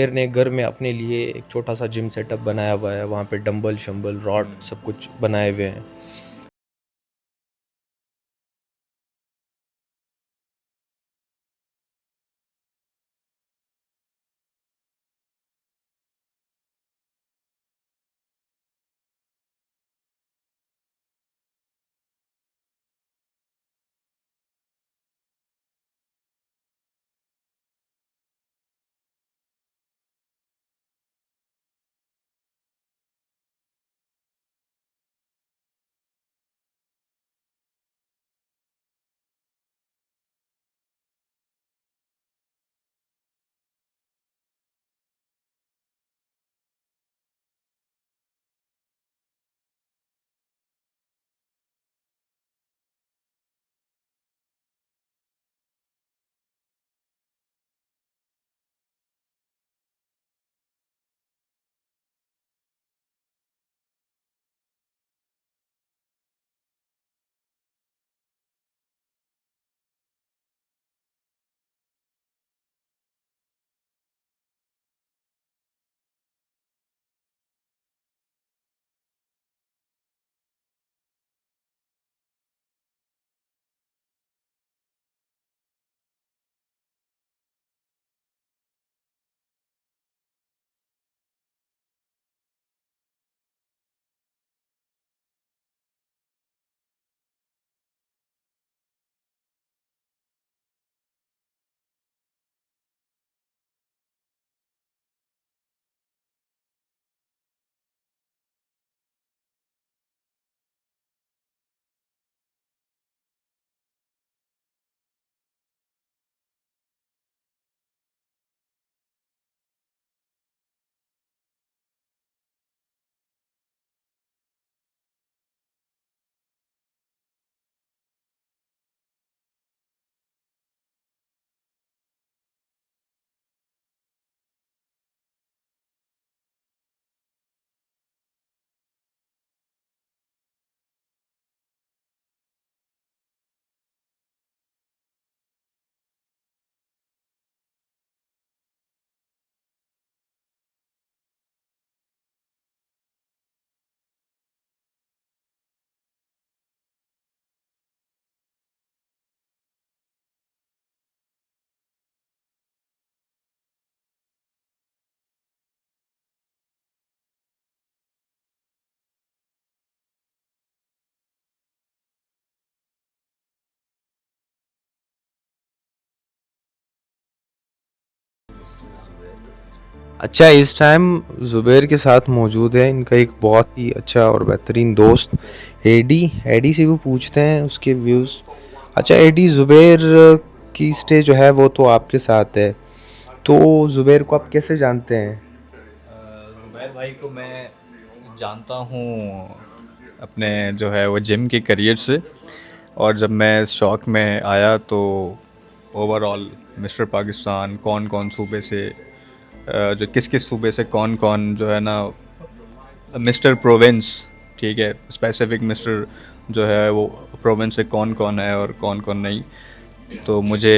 मेरे ने घर में अपने लिए एक छोटा सा जिम सेटअप बनाया हुआ है, वहाँ पे डंबल शंबल रॉड हम्म। सब कुछ बनाए हुए हैं। अच्छा, इस टाइम ज़ुबैर के साथ मौजूद है इनका एक बहुत ही अच्छा और बेहतरीन दोस्त एडी। एडी से वो पूछते हैं उसके व्यूज़। अच्छा एडी, ज़ुबैर की स्टे जो है वो तो आपके साथ है, तो ज़ुबैर को आप कैसे जानते हैं? ज़ुबैर भाई को मैं जानता हूँ अपने जो है वो जिम के करियर से। और जब मैं इस शौक में आया तो ओवरऑल मिस्टर पाकिस्तान कौन कौन सूबे से जो किस किस सूबे से कौन कौन जो है ना मिस्टर प्रोविंस, ठीक है, स्पेसिफिक मिस्टर जो है वो प्रोविंस से कौन कौन है और कौन कौन नहीं। तो मुझे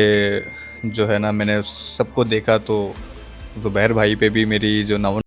जो है ना मैंने सबको देखा तो ज़ुबैर भाई पे भी मेरी जो नव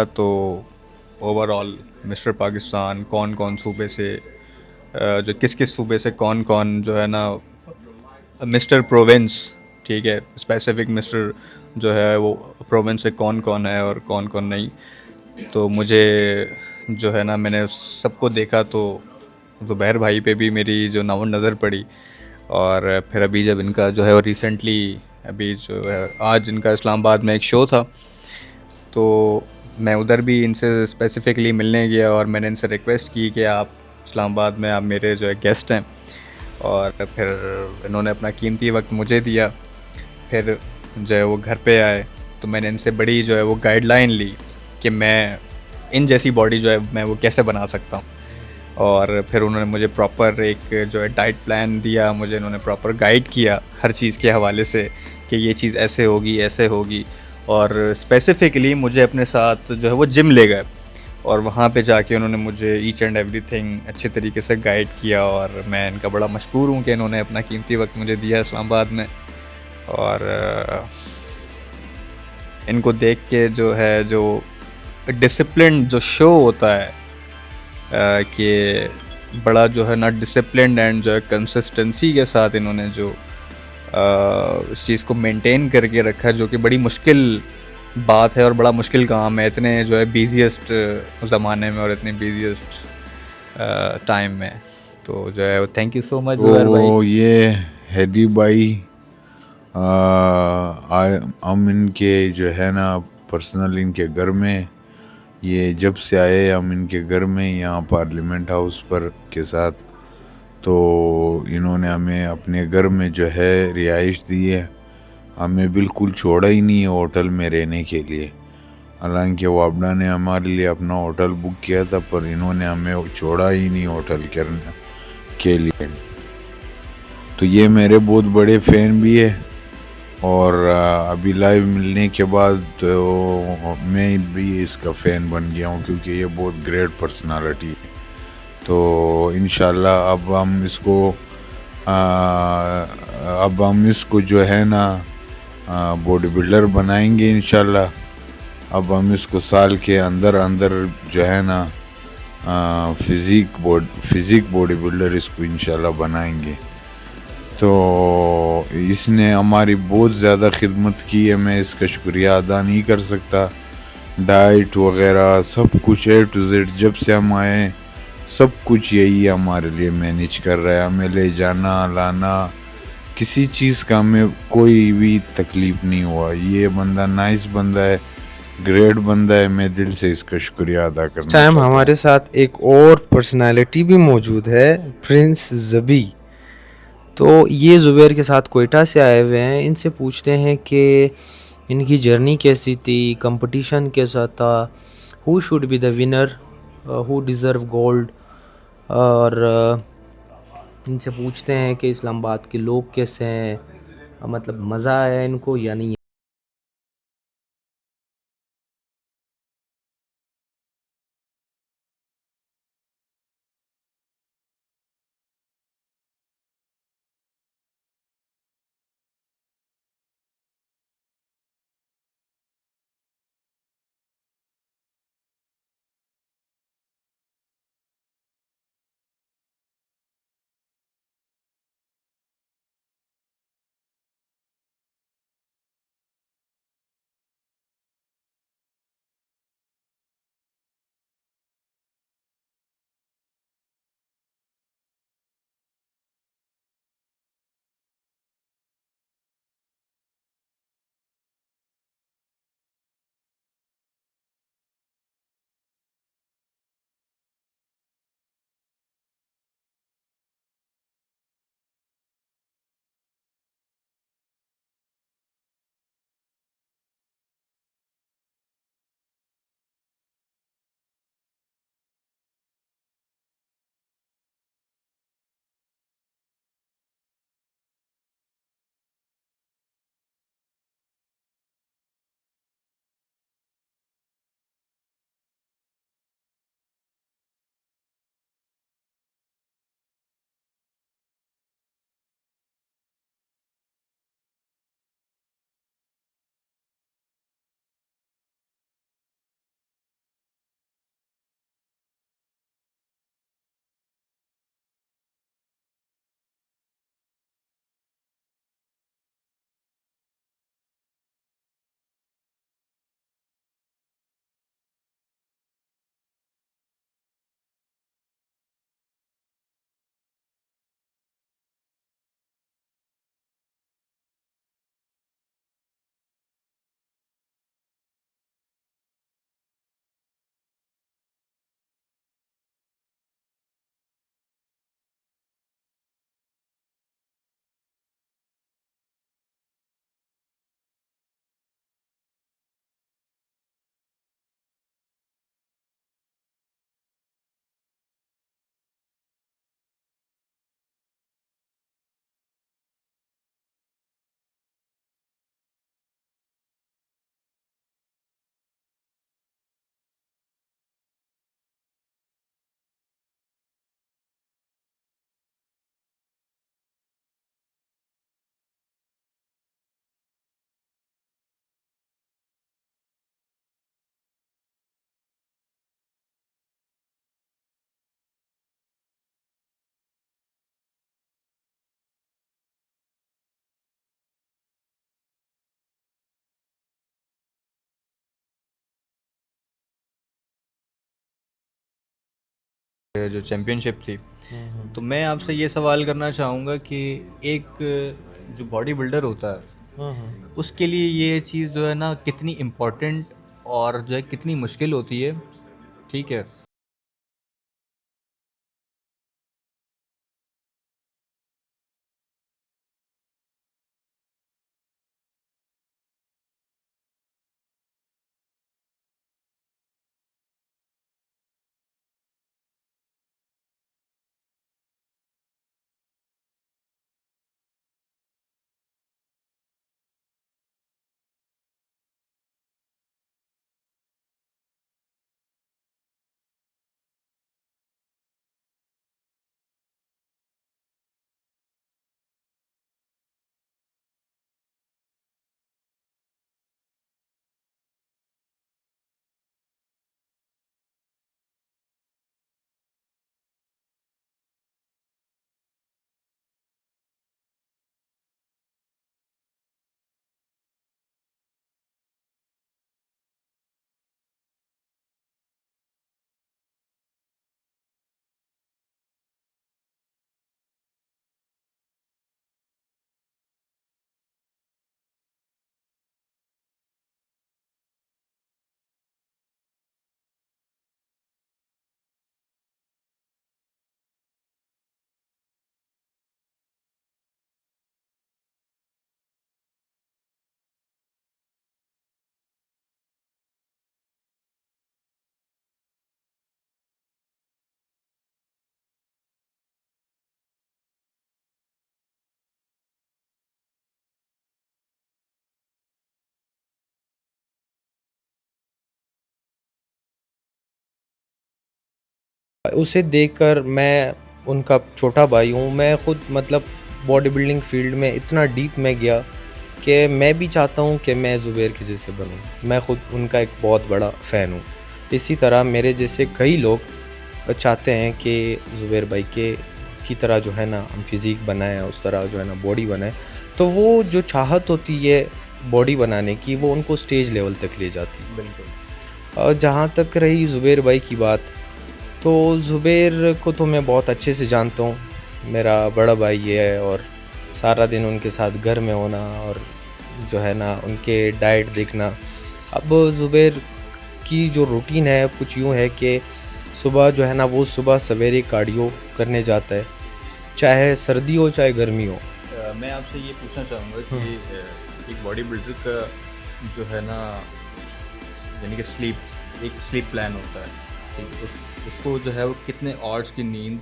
तो ओवरऑल मिस्टर पाकिस्तान कौन कौन सूबे से जो किस किस सूबे से कौन कौन जो है ना मिस्टर प्रोविंस, ठीक है, स्पेसिफिक मिस्टर जो है वो प्रोविंस से कौन कौन है और कौन कौन नहीं। तो मुझे जो है ना मैंने सबको देखा तो ज़ुबैर भाई पे भी मेरी जो नज़र पड़ी। और फिर अभी जब इनका जो है वो रिसेंटली अभी जो है आज इनका इस्लामाबाद में एक शो था, तो मैं उधर भी इनसे स्पेसिफ़िकली मिलने गया और मैंने इनसे रिक्वेस्ट की कि आप इस्लामाबाद में आप मेरे जो है गेस्ट हैं। और फिर इन्होंने अपना कीमती वक्त मुझे दिया। फिर जो है वो घर पे आए तो मैंने इनसे बड़ी जो है वो गाइडलाइन ली कि मैं इन जैसी बॉडी जो है मैं वो कैसे बना सकता हूँ। और फिर उन्होंने मुझे प्रॉपर एक जो है डाइट प्लान दिया, मुझे इन्होंने प्रॉपर गाइड किया हर चीज़ के हवाले से कि ये चीज़ ऐसे होगी ऐसे होगी। और स्पेसिफ़िकली मुझे अपने साथ जो है वो जिम ले गए और वहाँ पे जाके उन्होंने मुझे ईच एंड एवरीथिंग अच्छे तरीके से गाइड किया। और मैं इनका बड़ा मशकूर हूँ कि इन्होंने अपना कीमती वक्त मुझे दिया इस्लामाबाद में। और इनको देख के जो है जो डिसिप्लिन जो शो होता है कि बड़ा जो है ना डिसिप्लिन एंड जो है कंसिस्टेंसी के साथ इन्होंने जो इस चीज़ को मेंटेन करके रखा है, जो कि बड़ी मुश्किल बात है और बड़ा मुश्किल काम है इतने जो है बिज़ीएस्ट ज़माने में और इतने बिज़ीएस्ट टाइम में। तो जो है thank you so much Zubair भाई। तो ये हैदी भाई हम इनके जो है ना पर्सनल इनके घर में, ये जब से आए हम इनके घर में यहाँ पार्लियामेंट हाउस पर के साथ, तो इन्होंने हमें अपने घर में जो है रिहाइश दी है। हमें बिल्कुल छोड़ा ही नहीं है होटल में रहने के लिए। हालांकि वापडा ने हमारे लिए अपना होटल बुक किया था, पर इन्होंने हमें छोड़ा ही नहीं होटल करने के लिए। तो ये मेरे बहुत बड़े फ़ैन भी है। और अभी लाइव मिलने के बाद तो मैं भी इसका फ़ैन बन गया हूँ, क्योंकि ये बहुत ग्रेट पर्सनालिटी है। तो इंशाल्लाह अब हम इसको जो है ना बॉडी बिल्डर बनाएंगे इंशाल्लाह। अब हम इसको साल के अंदर अंदर जो है ना फिज़िक बॉडी बिल्डर इसको इंशाल्लाह बनाएंगे। तो इसने हमारी बहुत ज़्यादा खिदमत की है, मैं इसका शुक्रिया अदा नहीं कर सकता। डाइट वगैरह सब कुछ A to Z जब से हम आए सब कुछ यही हमारे लिए मैनेज कर रहा है। हमें ले जाना लाना किसी चीज़ का हमें कोई भी तकलीफ़ नहीं हुआ। ये बंदा नाइस बंदा है, ग्रेट बंदा है। मैं दिल से इसका शुक्रिया अदा करना टाइम चाहता हूँ। हमारे साथ एक और पर्सनालिटी भी मौजूद है, प्रिंस ज़बी। तो ये ज़ुबैर के साथ कोयटा से आए हुए हैं। इनसे पूछते हैं कि इनकी जर्नी कैसी थी, कंपटीशन कैसा था, who should be the winner, who deserve gold. और इनसे पूछते हैं कि इस्लामाबाद के लोग कैसे हैं, मतलब मज़ा आया इनको या नहीं। जो चैम्पियनशिप थी। तो मैं आपसे ये सवाल करना चाहूँगा कि एक जो बॉडी बिल्डर होता है उसके लिए ये चीज़ जो है ना कितनी इम्पोर्टेंट और जो है कितनी मुश्किल होती है, ठीक है। उसे देखकर मैं उनका छोटा भाई हूँ। मैं खुद मतलब बॉडी बिल्डिंग फील्ड में इतना डीप में गया कि मैं भी चाहता हूँ कि मैं ज़ुबैर के जैसे बनूँ। मैं खुद उनका एक बहुत बड़ा फ़ैन हूँ। इसी तरह मेरे जैसे कई लोग चाहते हैं कि ज़ुबैर भाई के की तरह जो है ना हम फिज़ीक बनाएं, उस तरह जो है ना बॉडी बनाएं। तो वो जो चाहत होती है बॉडी बनाने की, वो उनको स्टेज लेवल तक ले जाती है। बिल्कुल। और जहाँ तक रही ज़ुबैर भाई की बात, तो ज़ुबैर को तो मैं बहुत अच्छे से जानता हूँ। मेरा बड़ा भाई है और सारा दिन उनके साथ घर में होना और जो है ना उनके डाइट देखना। अब ज़ुबैर की जो रूटीन है कुछ यूँ है कि सुबह जो है ना वो सुबह सवेरे कार्डियो करने जाता है, चाहे सर्दी हो चाहे गर्मी हो। मैं आपसे ये पूछना चाहूँगा कि एक बॉडी बिल्डर का जो है ना यानी कि एक स्लीप प्लान होता है, ठीक है। उसको जो है वो कितने आवर्स की नींद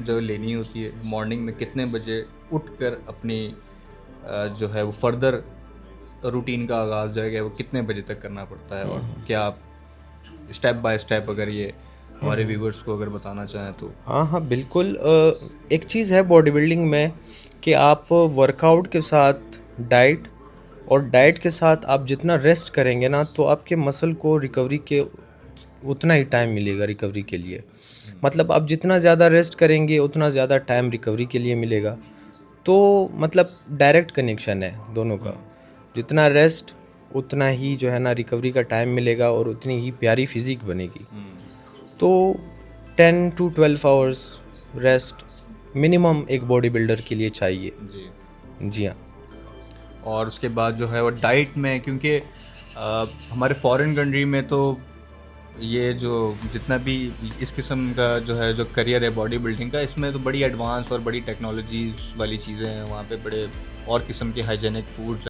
जो लेनी होती है, मॉर्निंग में कितने बजे उठकर अपनी जो है वो फर्दर रूटीन का आगाज़ जो है वो कितने बजे तक करना पड़ता है, और क्या आप स्टेप बाय स्टेप अगर ये हमारे व्यूवर्स को अगर बताना चाहें तो। हाँ हाँ बिल्कुल। एक चीज़ है बॉडी बिल्डिंग में कि आप वर्कआउट के साथ डाइट, और डाइट के साथ आप जितना रेस्ट करेंगे ना तो आपके मसल को रिकवरी के उतना ही टाइम मिलेगा रिकवरी के लिए। मतलब आप जितना ज़्यादा रेस्ट करेंगे उतना ज़्यादा टाइम रिकवरी के लिए मिलेगा। तो मतलब डायरेक्ट कनेक्शन है दोनों का। जितना रेस्ट उतना ही जो है ना रिकवरी का टाइम मिलेगा और उतनी ही प्यारी फिज़िक बनेगी। तो 10 to 12 आवर्स रेस्ट मिनिमम एक बॉडी बिल्डर के लिए चाहिए। जी। जी हाँ। और उसके बाद जो है वो डाइट में, क्योंकि हमारे फॉरेन कंट्री में तो ये जो जितना भी इस किस्म का जो है जो करियर है बॉडी बिल्डिंग का, इसमें तो बड़ी एडवांस और बड़ी टेक्नोलॉजीज वाली चीज़ें हैं वहाँ पे, बड़े और किस्म के hygienic foods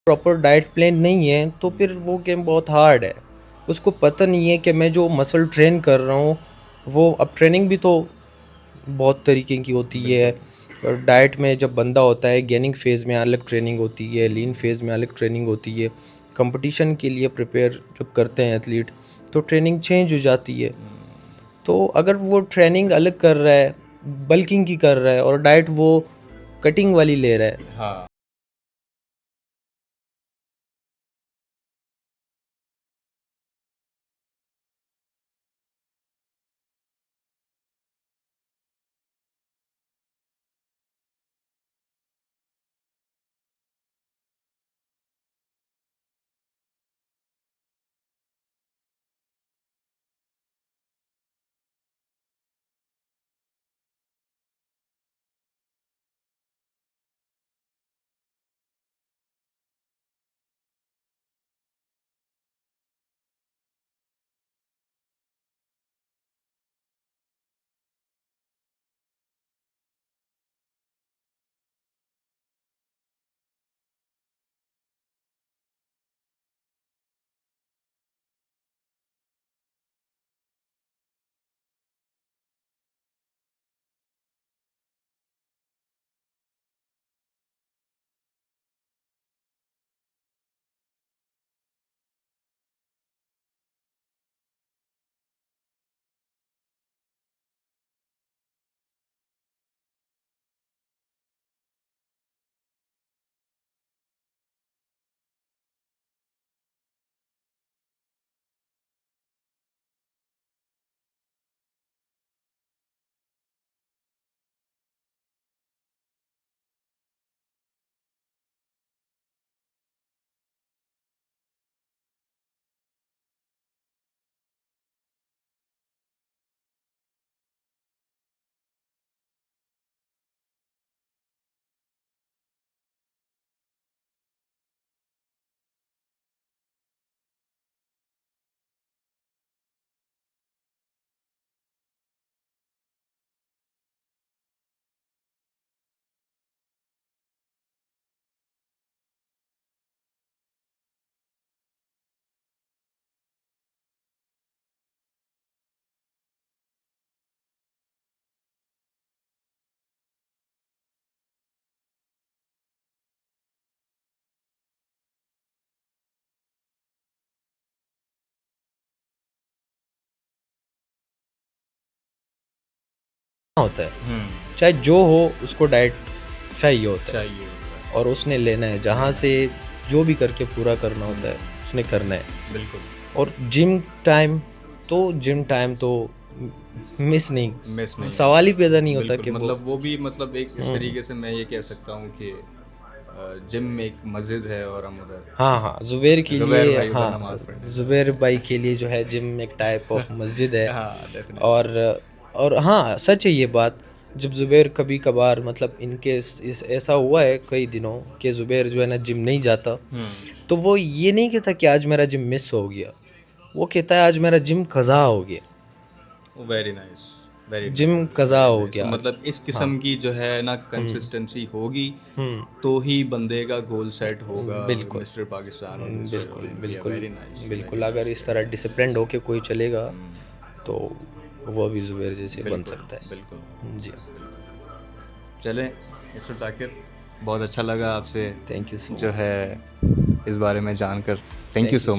proper diet plan नहीं है तो फिर वो गेम बहुत हार्ड है। उसको पता नहीं है कि मैं जो मसल ट्रेन कर रहा हूँ वो, अब ट्रेनिंग भी तो बहुत तरीके की होती है। और डाइट में जब बंदा होता है गेनिंग फेज़ में अलग ट्रेनिंग होती है, लीन फेज़ में अलग ट्रेनिंग होती है। कंपटीशन के लिए प्रिपेयर जब करते हैं एथलीट तो ट्रेनिंग चेंज हो जाती है। तो अगर वो ट्रेनिंग अलग कर रहा है, बल्किंग की कर रहा है और डाइट वो कटिंग वाली ले रहा है, हाँ होता है चाहे जो हो उसको डाइट चाहिए होता है चाहिए होता है, और उसने लेना है, जहाँ से जो भी करके पूरा करना होता है उसने करना है। बिल्कुल और जिम टाइम तो मिस नहीं, मिस नहीं सवाल ही पैदा नहीं होता बिल्कुल कि मतलब वो भी मतलब एक इस तरीके से मैं ये कह सकता हूँ कि जिम में एक मस्जिद है और हम उधर हाँ जुबैर के जुबैर लिए, भाई उधर हाँ नमाज पढ़ने जुबैर भाई के लिए जो है जिम एक टाइप ऑफ मस्जिद है। हाँ डेफिनेटली और हाँ सच है ये बात। जब ज़ुबैर कभी कभार मतलब इनके इस ऐसा हुआ है कई दिनों कि ज़ुबैर जो है ना जिम नहीं जाता, तो वो ये नहीं कहता कि आज मेरा जिम मिस हो गया, वो कहता है आज मेरा जिम कज़ा हो गया, वेरी नाइस वेरी जिम कज़ा हो तो गया आज। मतलब इस किस्म की जो है ना कंसिस्टेंसी होगी तो ही बंदे का गोल सेट होगा बिल्कुल मिस्टर पाकिस्तान और मिस्टर बिल्कुल ओलंपिया बिल्कुल वेरी नाइस बिल्कुल। अगर इस तरह डिसिप्लिन्ड होके कोई चलेगा तो वो भी ज़ुबैर जैसे बन बिल्कुल सकता है। बिल्कुल जी चलें मिस्टर ताकिर बहुत अच्छा लगा आपसे थैंक यू सो जो है इस बारे में जानकर थैंक यू सो